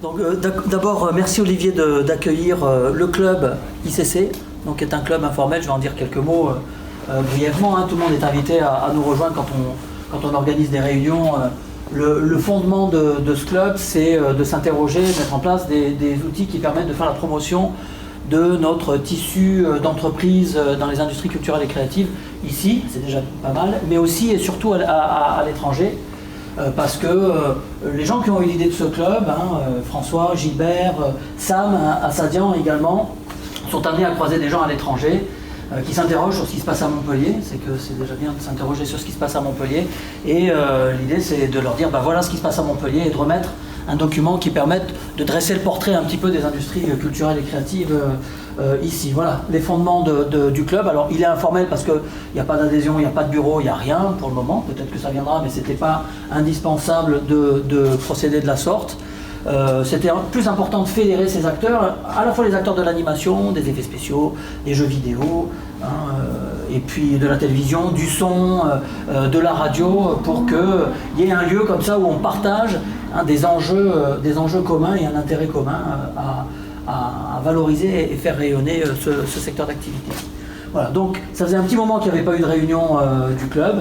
Donc, d'abord, merci Olivier d'accueillir le club ICC, donc, qui est un club informel. Je vais en dire quelques mots brièvement. Tout le monde est invité à nous rejoindre quand on organise des réunions. Le fondement de ce club, c'est de s'interroger, de mettre en place des outils qui permettent de faire la promotion de notre tissu d'entreprise dans les industries culturelles et créatives, ici, c'est déjà pas mal, mais aussi et surtout à l'étranger. Parce que les gens qui ont eu l'idée de ce club, François, Gilbert, Sam, Assadian également, sont amenés à croiser des gens à l'étranger qui s'interrogent sur ce qui se passe à Montpellier. C'est que c'est déjà bien de s'interroger sur ce qui se passe à Montpellier. Et l'idée, c'est de leur dire, voilà ce qui se passe à Montpellier, et de remettre un document qui permette de dresser le portrait un petit peu des industries culturelles et créatives ici. Voilà, les fondements du club. Alors, il est informel parce qu'il n'y a pas d'adhésion, il n'y a pas de bureau, il n'y a rien pour le moment. Peut-être que ça viendra, mais ce n'était pas indispensable de procéder de la sorte. C'était plus important de fédérer ces acteurs, à la fois les acteurs de l'animation, des effets spéciaux, des jeux vidéo, et puis de la télévision, du son, de la radio, pour qu'il y ait un lieu comme ça où on partage des enjeux communs et un intérêt commun à valoriser et faire rayonner ce secteur d'activité. Voilà, donc ça faisait un petit moment qu'il n'y avait pas eu de réunion du club.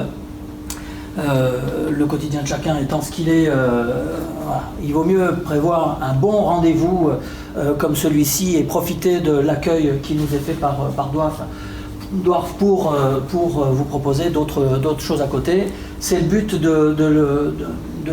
Le quotidien de chacun étant ce qu'il est, voilà. Il vaut mieux prévoir un bon rendez-vous comme celui-ci et profiter de l'accueil qui nous est fait par Dwarf pour vous proposer d'autres choses à côté. C'est le but de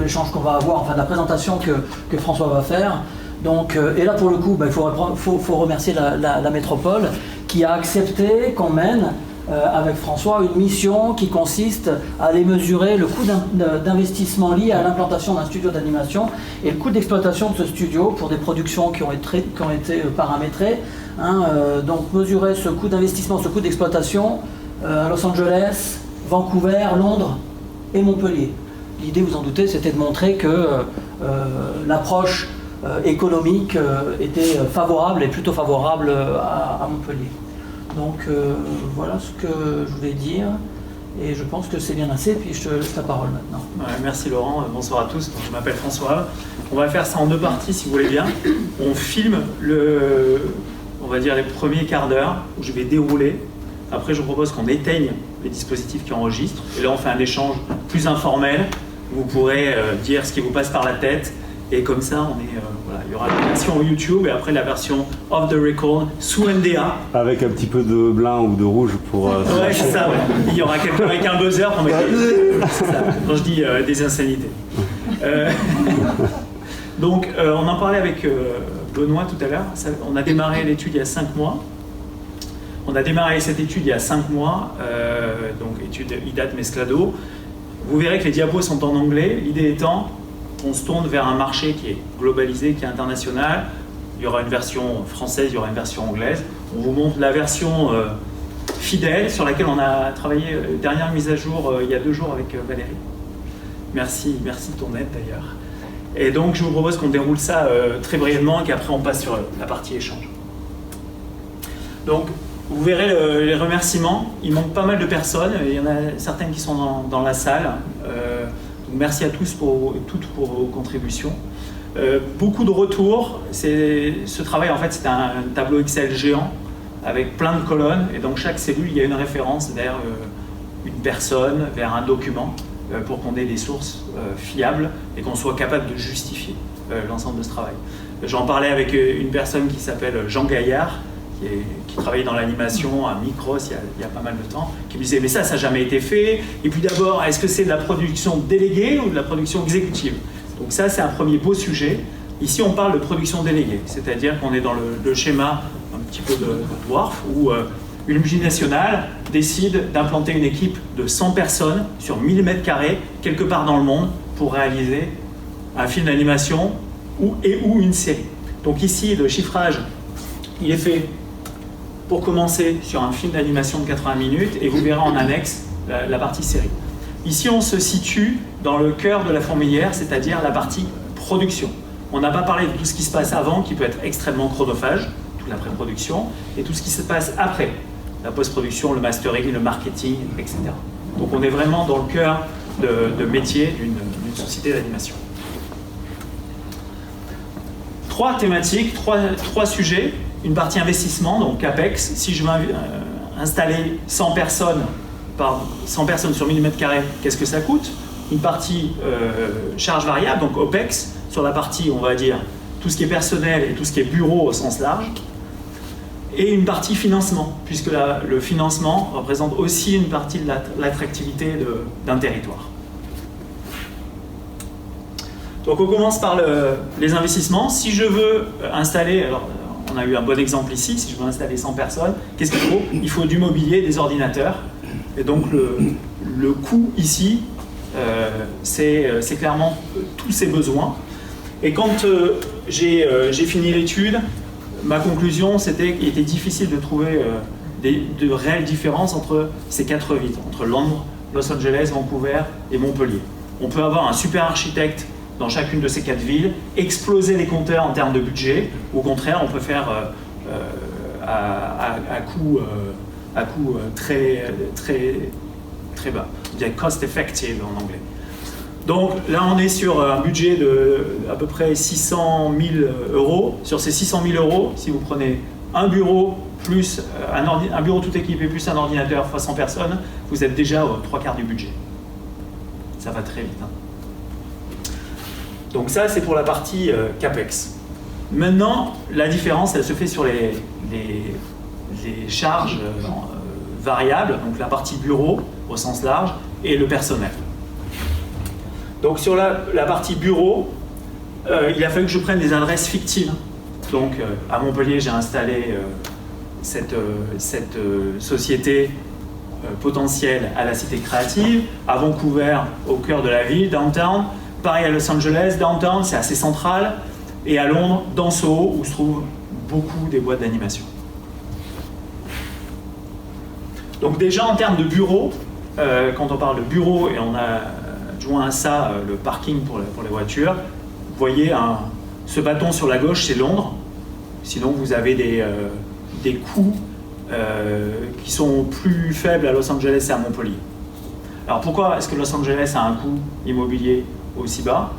l'échange qu'on va avoir, enfin de la présentation que François va faire. Donc, et là pour le coup, il faut remercier la métropole qui a accepté qu'on mène avec François une mission qui consiste à aller mesurer le coût d'investissement lié à l'implantation d'un studio d'animation et le coût d'exploitation de ce studio pour des productions qui ont été paramétrées. Donc mesurer ce coût d'investissement, ce coût d'exploitation à Los Angeles, Vancouver, Londres et Montpellier. L'idée, vous en doutez, c'était de montrer que l'approche économique était favorable et plutôt favorable à Montpellier. Donc voilà ce que je voulais dire et je pense que c'est bien assez, puis je te laisse la parole maintenant. Ouais, merci Laurent, bonsoir à tous, donc, je m'appelle François. On va faire ça en deux parties si vous voulez bien. On filme on va dire les premiers quarts d'heure où je vais dérouler. Après je vous propose qu'on éteigne les dispositifs qui enregistrent et là on fait un échange plus informel. Vous pourrez dire ce qui vous passe par la tête. Et comme ça, voilà, il y aura la version YouTube et après la version off the record sous NDA. Avec un petit peu de blanc ou de rouge pour... ouais, c'est ça, ouais. Il y aura quelqu'un avec un buzzer pour mettre c'est ça, quand je dis des insanités. Donc, on en parlait avec Benoît tout à l'heure. On a démarré l'étude il y a 5 mois. On a démarré cette étude il y a 5 mois, donc étude IDAT Mesclado. Vous verrez que les diapos sont en anglais. L'idée étant... on se tourne vers un marché qui est globalisé, qui est international. Il y aura une version française, il y aura une version anglaise. On vous montre la version fidèle sur laquelle on a travaillé, dernière mise à jour il y a 2 jours avec Valérie. Merci de ton aide d'ailleurs. Et donc je vous propose qu'on déroule ça très brièvement et qu'après on passe sur la partie échange. Donc vous verrez les remerciements. Il manque pas mal de personnes. Il y en a certaines qui sont dans la salle. Merci à tous et toutes pour vos contributions. Beaucoup de retours. Ce travail, en fait, c'est un tableau Excel géant avec plein de colonnes. Et dans chaque cellule, il y a une référence vers une personne, vers un document, pour qu'on ait des sources fiables et qu'on soit capable de justifier l'ensemble de ce travail. J'en parlais avec une personne qui s'appelle Jean Gaillard, qui travaillait dans l'animation à Micros il y a pas mal de temps, qui me disait mais ça n'a jamais été fait, et puis d'abord est-ce que c'est de la production déléguée ou de la production exécutive? Donc ça c'est un premier beau sujet. Ici on parle de production déléguée, c'est-à-dire qu'on est dans le schéma un petit peu de Dwarf où une multinationale décide d'implanter une équipe de 100 personnes sur 1000 m² quelque part dans le monde pour réaliser un film d'animation ou une série. Donc ici le chiffrage il est fait pour commencer sur un film d'animation de 80 minutes et vous verrez en annexe la partie série. Ici, on se situe dans le cœur de la fourmilière, c'est-à-dire la partie production. On n'a pas parlé de tout ce qui se passe avant, qui peut être extrêmement chronophage, toute la pré-production, et tout ce qui se passe après, la post-production, le mastering, le marketing, etc. Donc on est vraiment dans le cœur de métier d'une société d'animation. 3 thématiques, 3 sujets. Une partie investissement, donc CAPEX. Si je veux installer 100 personnes sur 1000 m², qu'est-ce que ça coûte? Une partie charge variable, donc OPEX, sur la partie, on va dire, tout ce qui est personnel et tout ce qui est bureau au sens large. Et une partie financement, puisque le financement représente aussi une partie de l'attractivité d'un territoire. Donc on commence par les investissements. Si je veux installer, alors on a eu un bon exemple ici, si je veux installer 100 personnes, qu'est-ce qu'il faut? Il faut du mobilier, des ordinateurs. Et donc le coût ici, c'est clairement tous ces besoins. Et quand j'ai fini l'étude, ma conclusion c'était qu'il était difficile de trouver de réelles différences entre ces 4 villes, entre Londres, Los Angeles, Vancouver et Montpellier. On peut avoir un super architecte dans chacune de ces 4 villes, exploser les compteurs en termes de budget, ou au contraire, on peut faire à coût très bas. On dirait cost effective en anglais. Donc là, on est sur un budget de à peu près 600 000 euros. Sur ces 600 000 euros, si vous prenez un bureau plus un bureau tout équipé plus un ordinateur fois 100 personnes, vous êtes déjà aux 3/4 du budget. Ça va très vite. Hein. Donc ça, c'est pour la partie CAPEX. Maintenant, la différence, elle se fait sur les charges variables, donc la partie bureau au sens large, et le personnel. Donc sur la partie bureau, il a fallu que je prenne des adresses fictives. Donc à Montpellier, j'ai installé cette société potentielle à la Cité Créative, à Vancouver, au cœur de la ville, downtown. Pareil à Los Angeles, downtown, c'est assez central. Et à Londres, dans Soho, où se trouvent beaucoup des boîtes d'animation. Donc déjà en termes de bureau, quand on parle de bureau et on a joint à ça le parking pour les voitures, vous voyez ce bâton sur la gauche, c'est Londres. Sinon vous avez des coûts qui sont plus faibles à Los Angeles et à Montpellier. Alors pourquoi est-ce que Los Angeles a un coût immobilier aussi bas?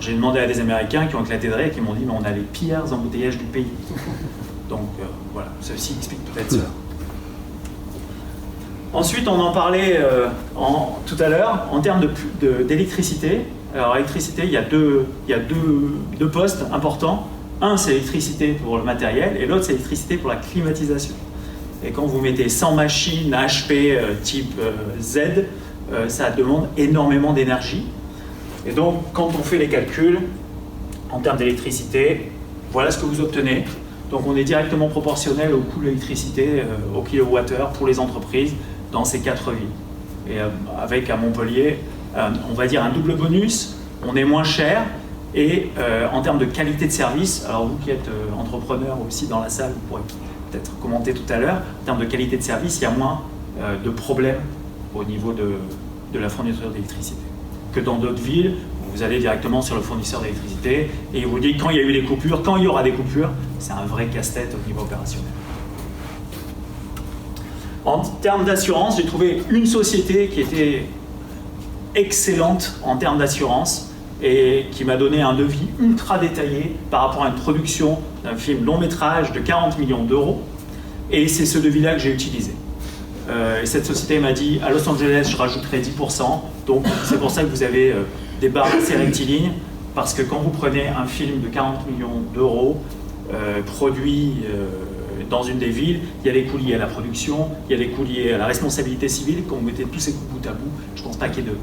J'ai demandé à des Américains qui ont éclaté de rire et qui m'ont dit mais on a les pires embouteillages du pays. Donc voilà, ceci explique peut-être ça. Ensuite, on en parlait tout à l'heure, en termes d'électricité. Alors l'électricité, il y a deux postes importants. Un, c'est l'électricité pour le matériel, et l'autre, c'est l'électricité pour la climatisation. Et quand vous mettez 100 machines HP type Z, ça demande énormément d'énergie. Et donc, quand on fait les calculs, en termes d'électricité, voilà ce que vous obtenez. Donc on est directement proportionnel au coût de l'électricité, au kilowattheure pour les entreprises dans ces 4 villes. Et avec à Montpellier, on va dire un double bonus, on est moins cher, et en termes de qualité de service, alors vous qui êtes entrepreneur aussi dans la salle, vous pourrez peut-être commenter tout à l'heure, en termes de qualité de service, il y a moins de problèmes au niveau de la fourniture d'électricité que dans d'autres villes. Vous allez directement sur le fournisseur d'électricité et il vous dit quand il y a eu des coupures, quand il y aura des coupures, c'est un vrai casse-tête au niveau opérationnel. En termes d'assurance, j'ai trouvé une société qui était excellente en termes d'assurance et qui m'a donné un devis ultra détaillé par rapport à une production d'un film long métrage de 40 millions d'euros. Et c'est ce devis-là que j'ai utilisé. Et cette société m'a dit, à Los Angeles, je rajouterai 10%. Donc c'est pour ça que vous avez des barres assez rectilignes, parce que quand vous prenez un film de 40 millions d'euros, produit dans une des villes, il y a les coûts liés à la production, il y a les coûts liés à la responsabilité civile. Quand vous mettez tous ces coûts bout à bout, je ne pense pas qu'il y ait de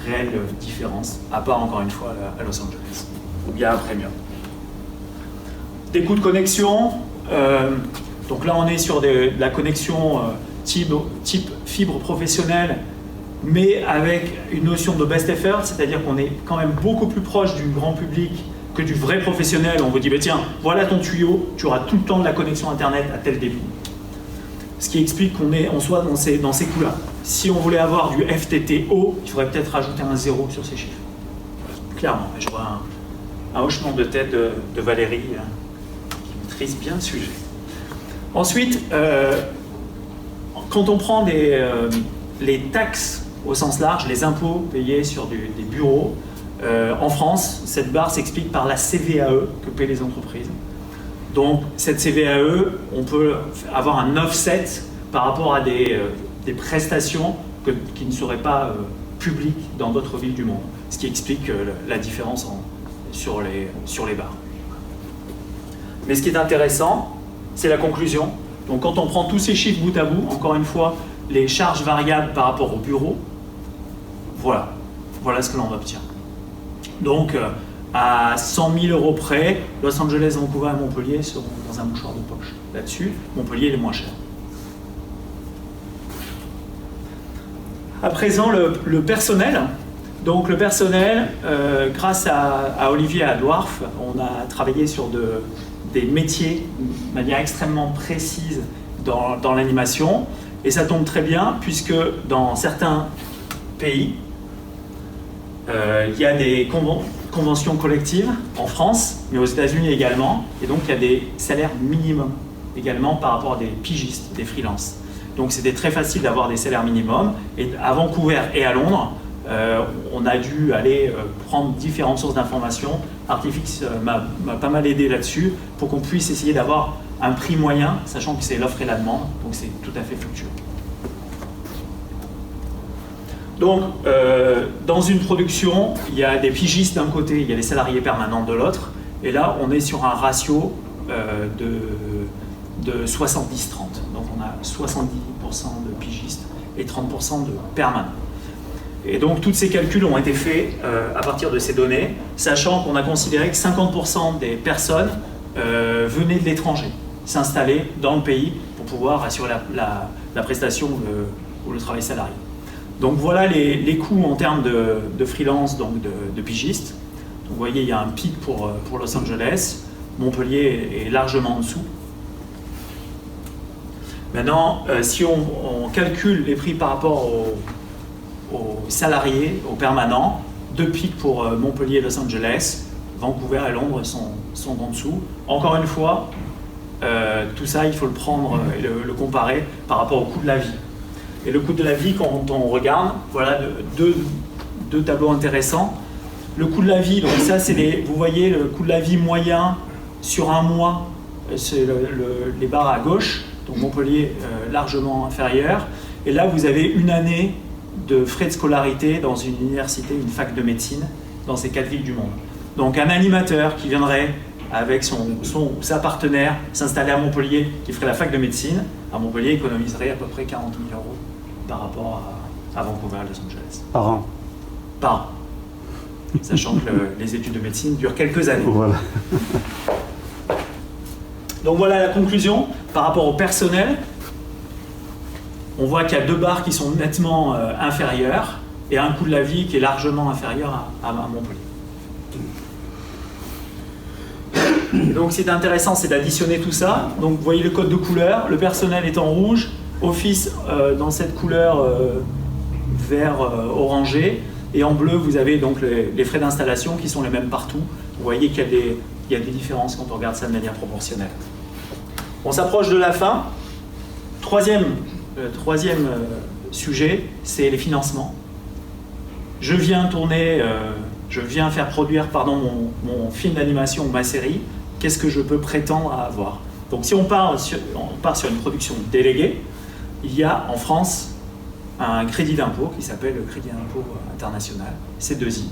réelle différence, à part encore une fois à Los Angeles. Il y a un premium. Des coûts de connexion, donc là on est sur de la connexion type fibre professionnelle, mais avec une notion de best effort, c'est-à-dire qu'on est quand même beaucoup plus proche du grand public que du vrai professionnel. On vous dit, bah, tiens, voilà ton tuyau, tu auras tout le temps de la connexion Internet à tel débit. Ce qui explique qu'on soit dans ces coûts-là. Si on voulait avoir du FTTO, il faudrait peut-être rajouter un 0 sur ces chiffres. Clairement, j'aurais un hochement de tête de Valérie qui maîtrise bien le sujet. Ensuite, quand on prend les taxes au sens large, les impôts payés sur des bureaux, En France, cette barre s'explique par la CVAE que paient les entreprises. Donc cette CVAE, on peut avoir un offset par rapport à des prestations qui ne seraient pas publiques dans d'autres villes du monde, ce qui explique la différence sur les barres. Mais ce qui est intéressant, c'est la conclusion. Donc quand on prend tous ces chiffres bout à bout, encore une fois, les charges variables par rapport au bureau, voilà ce que l'on obtient. Donc à 100 000 € près, Los Angeles, Vancouver et Montpellier seront dans un mouchoir de poche. Là-dessus, Montpellier est le moins cher. À présent, le personnel. Donc le personnel, grâce à Olivier et à Dwarf, on a travaillé sur des métiers de manière extrêmement précise dans l'animation. Et ça tombe très bien, puisque dans certains pays, il y a des conventions collectives, en France, mais aux États-Unis également. Et donc il y a des salaires minimums également par rapport à des pigistes, des freelances. Donc c'était très facile d'avoir des salaires minimums. Et à Vancouver et à Londres, on a dû aller prendre différentes sources d'informations. Artifix m'a pas mal aidé là-dessus pour qu'on puisse essayer d'avoir un prix moyen, sachant que c'est l'offre et la demande, donc c'est tout à fait fluctuant. Donc, dans une production, il y a des pigistes d'un côté, il y a les salariés permanents de l'autre, et là, on est sur un ratio de 70-30. Donc, on a 70% de pigistes et 30% de permanents. Et donc, tous ces calculs ont été faits à partir de ces données, sachant qu'on a considéré que 50% des personnes venaient de l'étranger, s'installer dans le pays pour pouvoir assurer la prestation ou le travail salarié. Donc voilà les coûts en termes de freelance, donc de pigistes. Donc, vous voyez, il y a un pic pour Los Angeles. Montpellier est largement en dessous. Maintenant, si on calcule les prix par rapport aux salariés, aux permanents, deux pics pour Montpellier et Los Angeles, Vancouver et Londres sont en dessous. Encore une fois, tout ça, il faut le prendre et le comparer par rapport au coût de la vie. Et le coût de la vie, quand on regarde, voilà deux tableaux intéressants. Le coût de la vie, donc ça, vous voyez le coût de la vie moyen sur un mois, c'est les barres à gauche, donc Montpellier largement inférieur. Et là, vous avez une année de frais de scolarité dans une université, une fac de médecine, dans ces 4 villes du monde. Donc un animateur qui viendrait avec sa partenaire s'installer à Montpellier, qui ferait la fac de médecine, à Montpellier économiserait à peu près 40 000 € par rapport à Vancouver et Los Angeles. Par an. Par an. Sachant que les études de médecine durent quelques années. Voilà. Donc voilà la conclusion. Par rapport au personnel, on voit qu'il y a 2 barres qui sont nettement inférieures et un coût de la vie qui est largement inférieur à Montpellier. Donc ce qui est intéressant, c'est d'additionner tout ça. Donc vous voyez le code de couleur, le personnel est en rouge, Office dans cette couleur vert orangé, et en bleu vous avez donc les frais d'installation qui sont les mêmes partout. Vous voyez qu'il y a des différences quand on regarde ça de manière proportionnelle. On s'approche de la fin. Troisième sujet, c'est les financements. Je viens faire produire mon film d'animation ou ma série. Qu'est-ce que je peux prétendre à avoir? Donc si on part sur une production déléguée, il y a en France un crédit d'impôt qui s'appelle le crédit d'impôt international, C2I,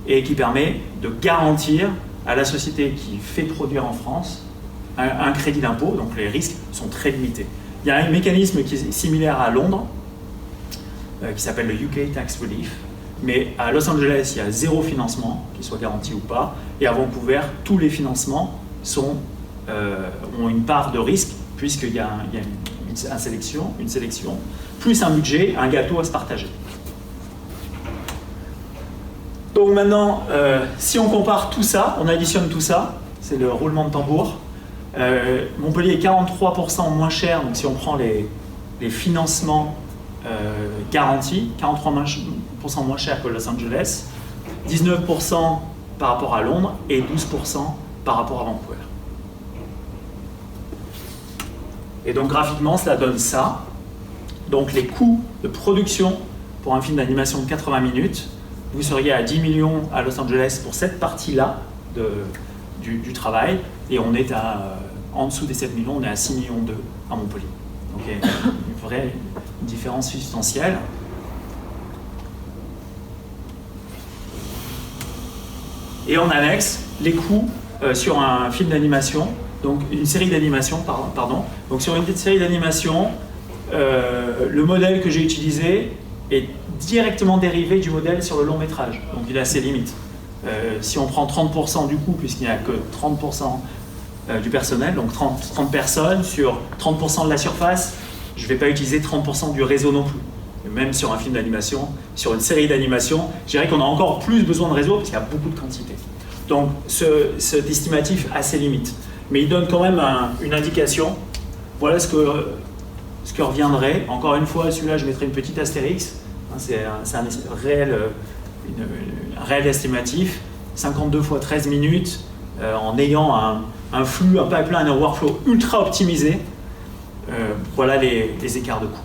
et qui permet de garantir à la société qui fait produire en France un crédit d'impôt, donc les risques sont très limités. Il y a un mécanisme qui est similaire à Londres, qui s'appelle le UK Tax Relief, mais à Los Angeles, il y a 0 financement, qu'il soit garanti ou pas, et à Vancouver, tous les financements ont une part de risque, puisqu'il y a une sélection, plus un budget, un gâteau à se partager. Donc maintenant, si on compare tout ça, on additionne tout ça, c'est le roulement de tambour. Montpellier est 43% moins cher, donc si on prend les financements garantis, 43% moins cher que Los Angeles, 19% par rapport à Londres et 12% par rapport à Vancouver. Et donc graphiquement, cela donne ça. Donc les coûts de production pour un film d'animation de 80 minutes, vous seriez à 10 millions à Los Angeles pour cette partie-là du travail, et on est en dessous des 7 millions, on est à 6 millions 2 à Montpellier. Donc il y a une vraie différence substantielle. Et en annexe, les coûts sur un film d'animation, donc une série d'animation, pardon. Donc sur une série d'animation, le modèle que j'ai utilisé est directement dérivé du modèle sur le long métrage. Donc il a ses limites. Si on prend 30% du coût, puisqu'il n'y a que 30% du personnel, donc 30 personnes sur 30% de la surface, je ne vais pas utiliser 30% du réseau non plus. Même sur un film d'animation, sur une série d'animation, je dirais qu'on a encore plus besoin de réseau parce qu'il y a beaucoup de quantité. Donc cet estimatif a ses limites. Mais il donne quand même une indication. Voilà ce que reviendrait. Encore une fois, celui-là, je mettrai une petite astérix. C'est un réel estimatif. 52 fois 13 minutes, en ayant un flux, un pipeline, un workflow ultra optimisé. Voilà les écarts de coût.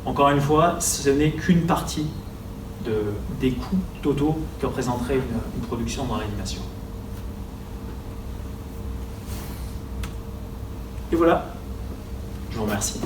Encore une fois, ce n'est qu'une partie des coûts totaux que représenterait une production dans l'animation. Et voilà, je vous remercie.